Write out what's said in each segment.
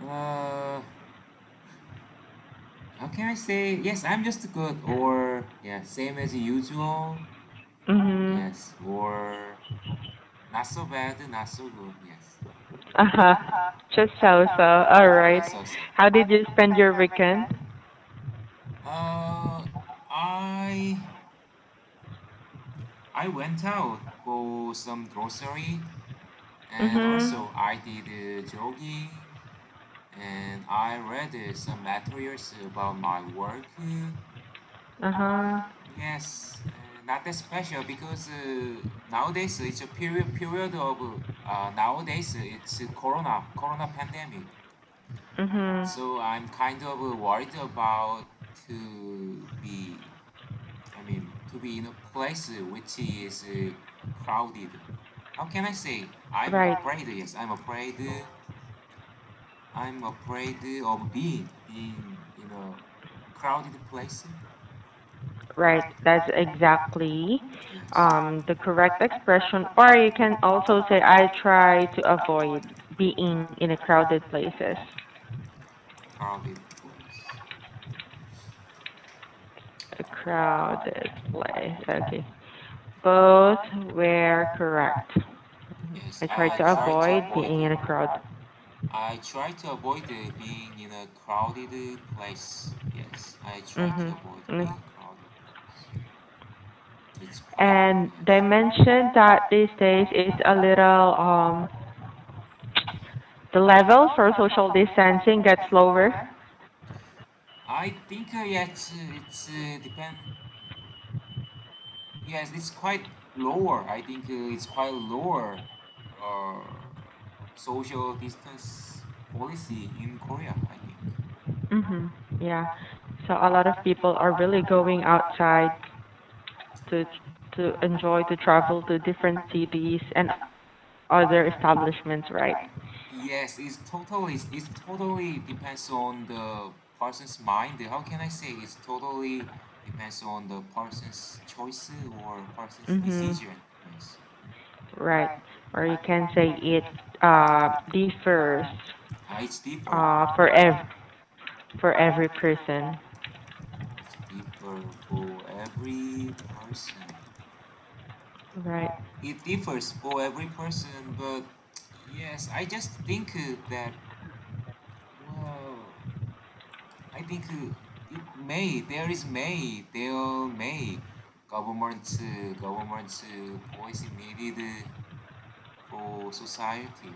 Uh, how can I say? Yes, I'm just good, or yeah, same as usual. Mm-hmm. Yes, or not so bad, not so good. Yes. Uh-huh. Just so so. All right. Yes, so so. How did you spend your weekend? Uh, I I went out for some grocery, and Mm-hmm. also I did jogging, and I read some materials about my work. Uh-huh. Yes, not that special because nowadays it's a period of nowadays it's a corona pandemic. Mm-hmm. So I'm kind of worried about to be to be in a place which is crowded. How can I say? I'm Right. afraid. Yes, I'm afraid of being in a crowded place. Right. That's exactly Yes, the correct expression. Or you can also say I try to avoid being in a crowded places. crowded place. A crowded place. Okay. Both were correct. Yes, I try to avoid being in a crowd. I try to avoid being in a crowded place. Yes, I try to avoid Mm-hmm. being crowded place. It's quite And they yes. mentioned that these days it's a little the level for social distancing gets lower. I think yeah, it's depend. Yes, it's quite lower. I think it's quite lower. Uh, social distance policy in Korea. I think. Mhm. Yeah. So a lot of people are really going outside to to enjoy to travel to different cities and other establishments, right? Yes, it's totally depends on the person's mind. How can I say? It's totally depends on the person's choice or person's Mhm. decision. Yes. Right. Or you can say it differs It's deeper. for every person. It's deeper for every person. Right. It differs for every person, but yes, I just think that well, I think there may government policy needed for society.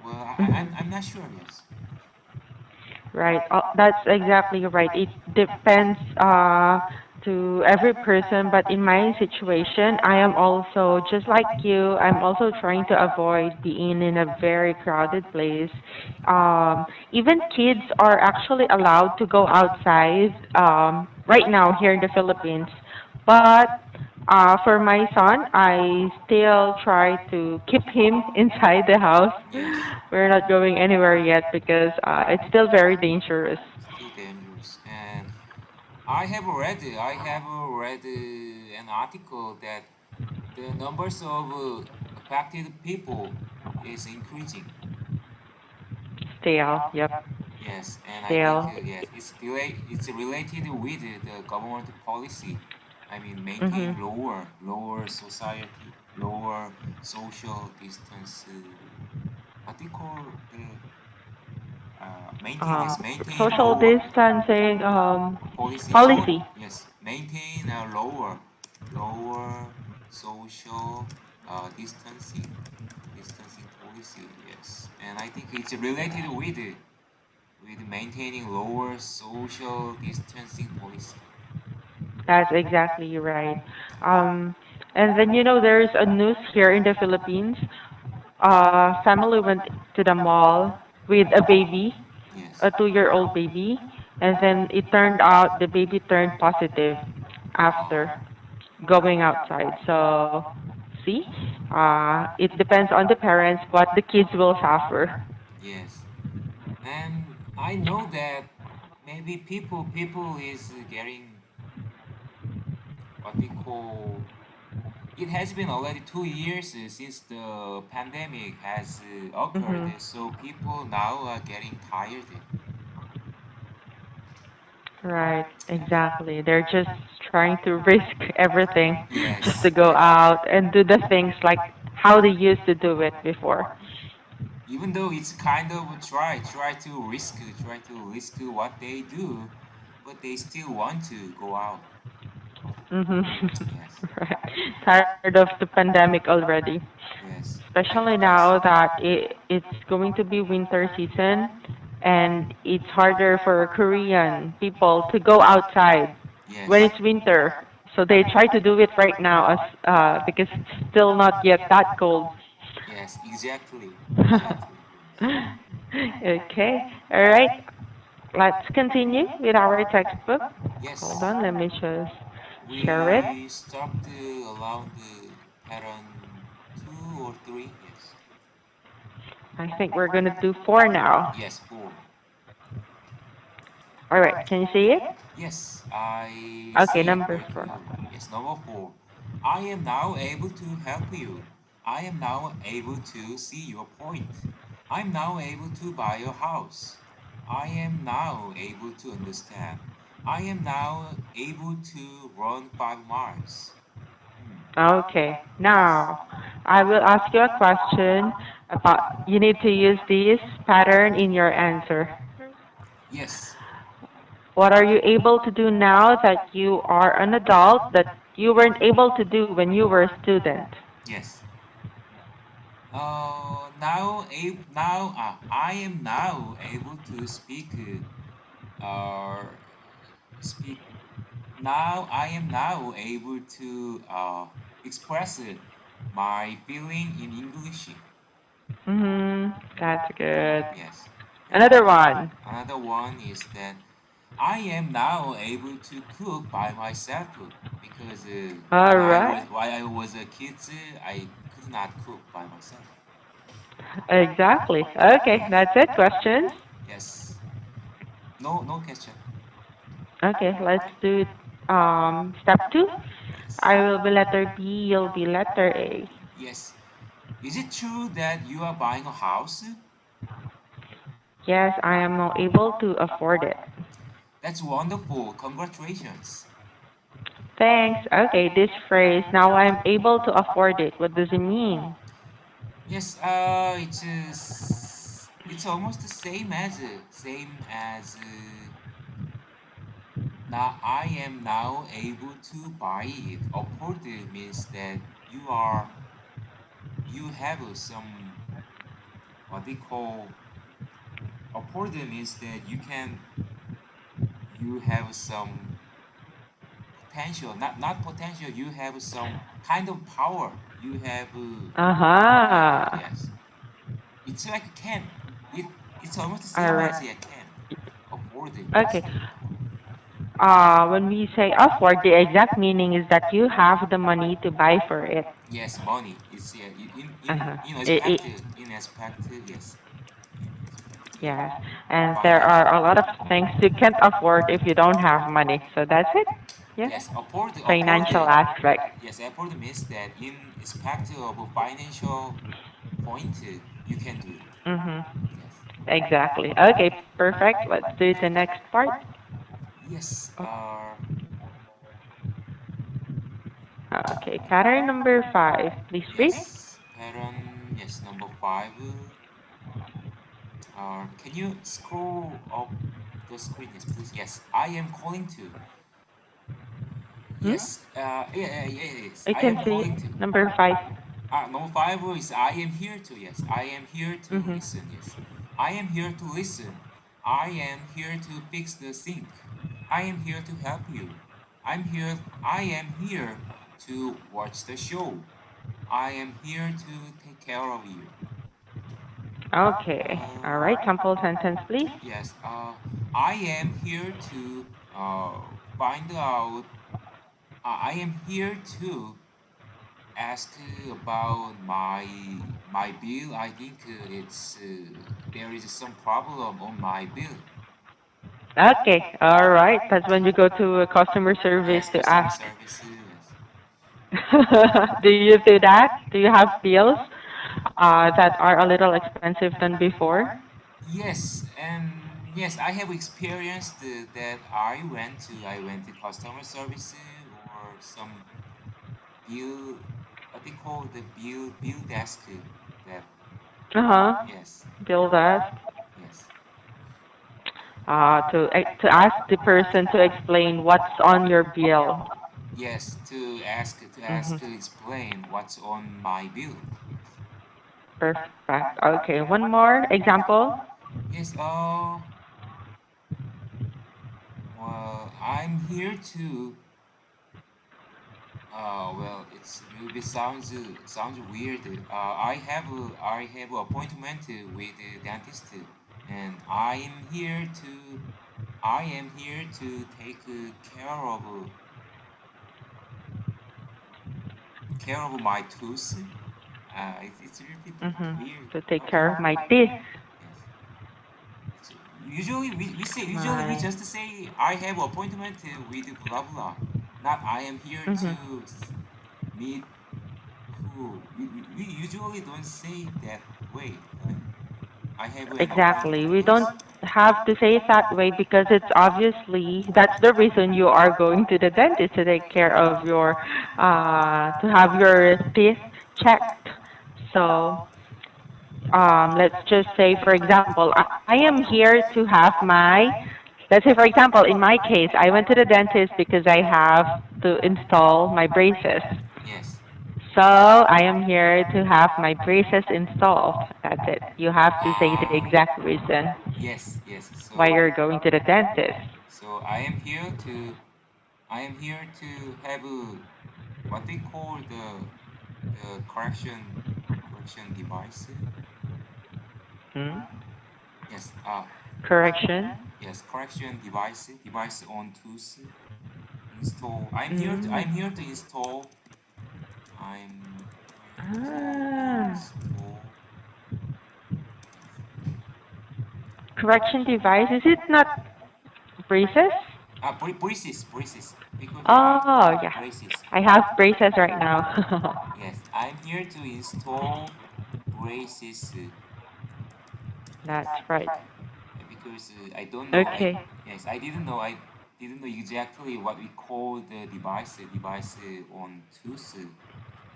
Well, I'm Mhm. not sure. Yes. Right. That's exactly right. It depends to every person, but in my situation, I am also just like you. I'm also trying to avoid being in a very crowded place. Even kids are actually allowed to go outside right now here in the Philippines, but for my son, I still try to keep him inside the house. Yes. We're not going anywhere yet because it's still very dangerous. Still dangerous. And I have read an article that the numbers of affected people is increasing. Still, yep, Yes, and I think still. yes, it's related with the government policy. Mhm. Maintain lower society, lower social distance. What do you call the maintain? Uh, Yes, maintain Social lower distancing policy. policy. Yes, maintain a lower social distancing policy. Yes, and I think it's related with maintaining lower social distancing policy. That's exactly right. Um, and then there's a news here in the Philippines. Family went to the mall with a baby, Yes. a 2-year-old baby, and then it turned out the baby turned positive after going outside. So, see, it depends on the parents, but the kids will suffer. Yes. And I know that maybe people is getting what they call It has been already 2 years since the pandemic has occurred, Mhm. so people now are getting tired. Right, Yes. exactly. They're just trying to risk everything just to Yes. go out and do the things like how they used to do it before. Even though it's kind of a try to risk what they do, but they still want to go out. Mhm. Yes. Right. Tired of the pandemic already. Yes. Especially now that it's going to be winter season and it's harder for Korean people to go outside when Yes. it's winter. So they try to do it right now as because it's still not yet that cold. Yes. Exactly. Exactly. Yes. Okay. All right. Let's continue with our textbook. Hold Yes. on, let me just share it. We stopped around pattern 2 or 3. Yes. I think we're going to do 4 now. Yes. 4. All right. Can you see it? Yes, I Okay, see it number very 4. clearly. Yes, number 4. I am now able to help you. I am now able to see your point. I'm now able to buy your house. I am now able to understand. I am now able to run 5 miles. Hmm. Okay. Yes. Now, I will ask you a question about you need to use this pattern in your answer. Yes. What are you able to do now that you are an adult that you weren't able to do when you were a student? Yes. I am now able to uh, speak. Now I am now able to express my feeling in English. Mhm. That's good. Yes. Another one. Another one is that I am now able to cook by myself because All right. while I was a kid, I could not cook by myself. Exactly. Okay, that's it. Questions? Yes. No, no question. Okay, let's do step 2. Yes. I will be letter B, you'll be letter A. Yes. Is it true that you are buying a house? Yes, I am not able to afford it. That's wonderful. Congratulations. Thanks. Okay, this phrase, now I'm able to afford it. What does it mean? Yes, it's almost the same as now I am now able to buy it. Afford it means that you have some what they call afford it means that you have some potential, not potential, you have some kind of power. You have Aha. yes. It's like a can. It it's almost the All same right. as a can. Afford it means Okay. When we say afford, the exact meaning is that you have the money to buy for it. yes, money. It's yeah, Uh-huh. in It, aspect yes. In aspect yes. And there financial. are a lot of things you can't afford if you don't have money. So that's it. Yeah. Yes, Financial aspect. yes, afford means that in aspect of a financial point you can do it. Mhm. Yes. Exactly. Okay, perfect. Let's do the next part. Yes. Oh, okay, pattern number 5. Please read. Yes. Pattern. Yes. Number 5. Can you scroll up the screen? Yes, please. Yes. I am calling to. Hmm? Yes. Yes. I I can am see it. calling to. Number 5. Number 5 is I am here to. Yes. I am here to Mhm. listen. Yes. I am here to listen. I am here to fix the sink. I am here to help you. I am here to watch the show. I am here to take care of you. Okay. All right. Sample sentence, please. Yes. I am here to find out. I am here to ask about my bill. I think it's there is some problem on my bill. Okay. All right. That's when you go to a customer service Yes, to customer ask. service. Yes. Do you do that? Do you have bills that are a little expensive than before? Yes, and yes, I have experienced that I went to customer service or some bill, what they call the bill desk. That Uh-huh. yes, Bill desk. yes, To ask the person to explain what's on your bill. yes, Mm-hmm. to explain what's on my bill. Yes, Perfect. Okay, one more example. yes. Well, I'm here to. Well, it's a little bit sounds weird. I have an appointment with the dentist, and I am here to take care of my tooth. It's a little bit Mm-hmm. weird. To take Okay. care of my teeth. Yes. It's usually we My. just say I have appointment with blah blah. Not I am here Mm-hmm. to meet who. We usually don't say that way. Like I have an appointment. Exactly. We don't Yes. have to say it that way because it's obviously that's the reason you are going to the dentist to take care of your to have your teeth checked. So let's just say for example, I am here to have my let's say for example in my case I went to the dentist because I have to install my braces. Yes. So I am here to have my braces installed. That's it. You have to say the exact reason Yes. Yes. why you're going to the dentist. So I am here to have what they call the correction device. Hmm? Yes. Correction. Yes. Correction device on tooth install. Mm. I'm here to install. I'm here to Ah. install. Yes. Correction device. Is it not braces? Braces. Because Oh, yeah. braces. I have braces right now. Yes, I'm here to install braces. That's right. Because I don't know. Okay. I didn't know exactly what we call the device on tooth.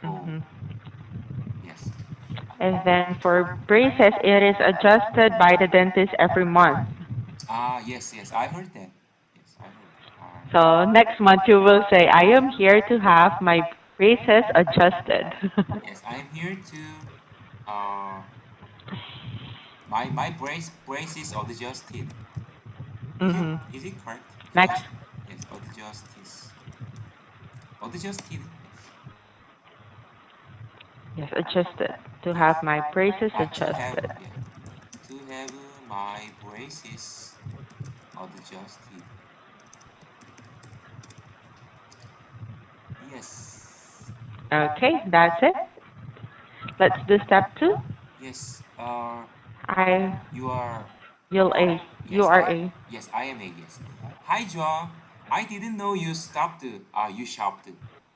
So Hmm. yes. And then for braces, it is adjusted by the dentist every month. Yes. I heard that. Yes, I heard that. So next month you will say, I am here to have my braces adjusted. Yes, I am here to. Uh, my braces adjusted. Is it Hmm. is it correct? Next, Just yes, adjusted. Yes. yes, adjusted. To Yes. have my braces To have adjusted. yeah to have my braces adjusted. Yes. Okay, that's it. Let's do step two. Yes. I, You are. you'll A. You Yes. are A. I am a yes. Hi, John. I didn't know you stopped. You shopped.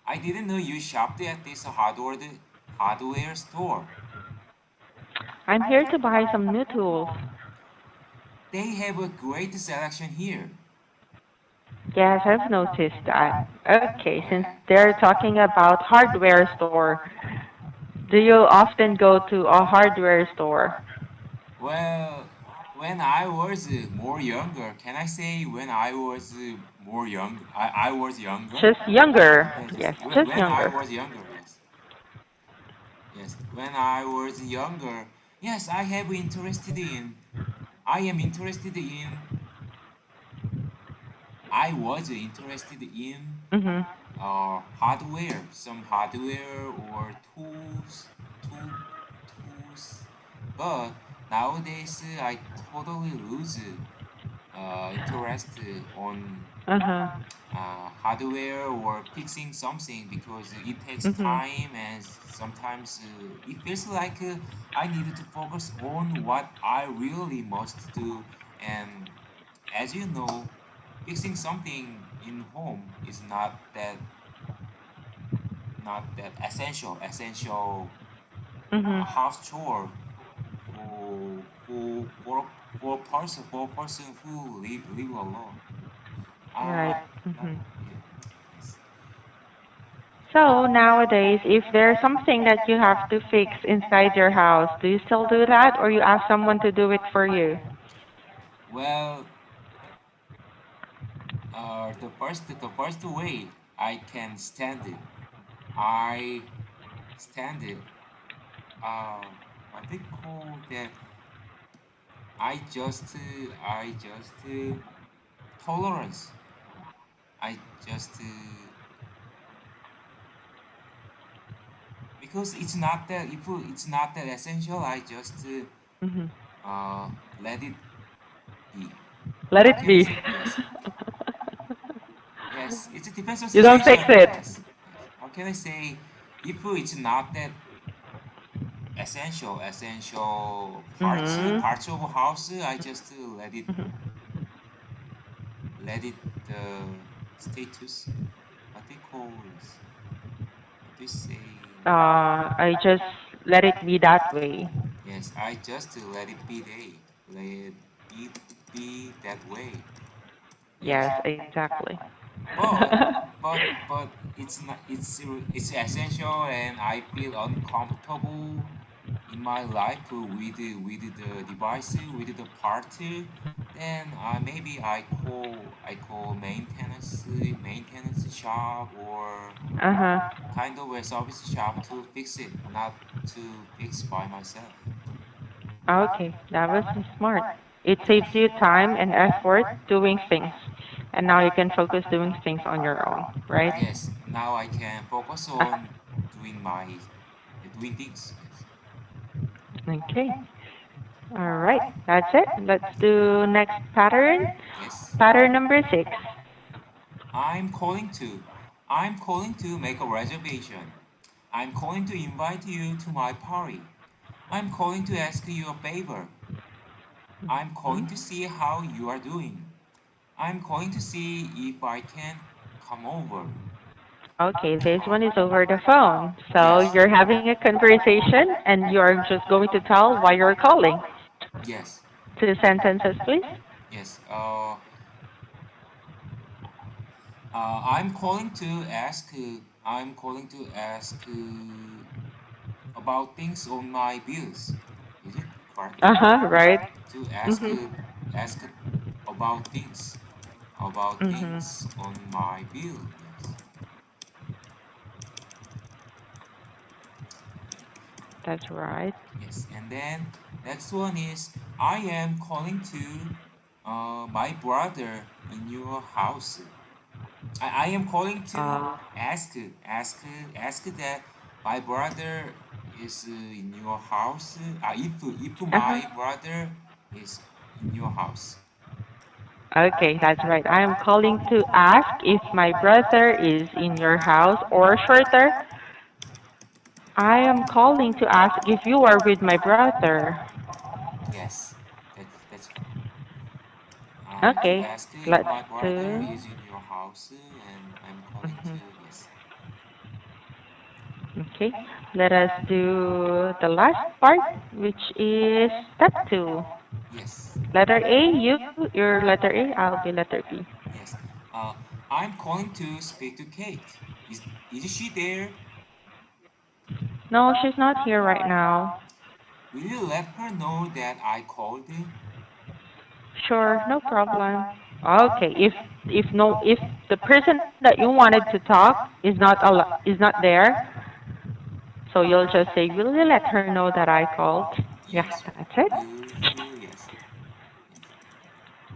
I didn't know you shopped at this hardware store. I'm here to buy some new tools. They have a great selection here. Yes, I've noticed that. Okay, since Yeah. they're talking about hardware store, do you often go to a hardware store? Well, when I was more younger, can I say when I was more young? I was younger. Just younger. Yeah, just Yes, just when I younger. was younger. Yes, yes. When I was younger, yes, I have interested in. I am interested in. I was interested in Mhm. some hardware or tools. But nowadays, I totally lose interest on Uh-huh. hardware or fixing something because it takes Mhm. time and sometimes it feels like I needed to focus on what I really must do. And as you know, fixing something in home is not that essential Mhm. house chore for person who live alone. Right. Not Mhm. yeah, yes. So nowadays, if there's something that you have to fix inside your house, do you still do that, or you ask someone to do it for you? Well, the first way I can stand it. I stand it. What they call that? I just tolerance. I just because it's not that essential. I just Mhm. let it be. Let How it can I be. say yes? Yes, it depends on You don't fix situation. it. Yes, yes. How can I say if it's not that essential Mhm. parts of a house? I just Mhm. let it status. What they call this? What they say? I just let it be that way. Yes, I just let it be day. Let it be that way. Yes. Yes, exactly. But but it's essential and I feel uncomfortable in my life with the device with the part. Then maybe I call maintenance shop or Uh-huh. kind of a service shop to fix it, not to fix by myself. Okay, that was smart. It saves Yes. you time and effort doing things. And now you can focus doing things on your own, right? Yes. Now I can focus Uh, on doing things. Yes. okay. All right. That's it. Let's do next pattern. Yes. Pattern number 6. I'm calling to. I'm calling to make a reservation. I'm calling to invite you to my party. I'm calling to ask you a favor. I'm Hmm? calling to see how you are doing. I'm calling to see if I can come over. Okay, this one is over the phone. So Yes. you're having a conversation and you're just going to tell why you're calling. Yes. 2 sentences, please. Yes. I'm calling to ask. I'm calling to ask about things on my bills. Is it correct? Uh-huh, right. To ask Mhm. ask about Mhm. things on my bill. Yes. That's right. Yes. And then next one is I am calling to my brother in your house. I am calling to Uh, ask that my brother is in your house. If uh-huh. my brother is in your house. Okay, that's right. I am calling to ask if my brother is in your house, or shorter, I am calling to ask if you are with my brother. Yes, that's correct. To Okay, ask if let's my brother do. is in your house, and I'm calling to Mhm. yes, Okay, let us do the last part, which is step 2. yes, Letter A, you're letter A, I'll be letter B. yes. Uh, I'm calling to speak to Kate. Is she there? No, she's not here right now. Will you let her know that I called? Sure, no problem. Okay, if the person that you wanted to talk is not there, so you'll just say, "Will you let her know that I called?" Yeah, Yes. that's it. Yes. Yes.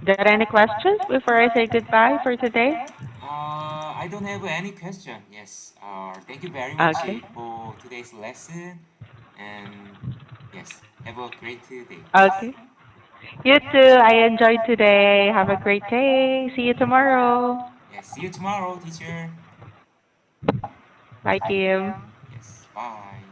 Got any questions before I say goodbye for today? I don't have any question. Yes. Thank you very much Okay. for today's lesson, and yes, have a great day. Okay. You too. I enjoyed today. Have a great day. See you tomorrow. Yes. See you tomorrow, teacher. Bye, Kim. Yes. Bye.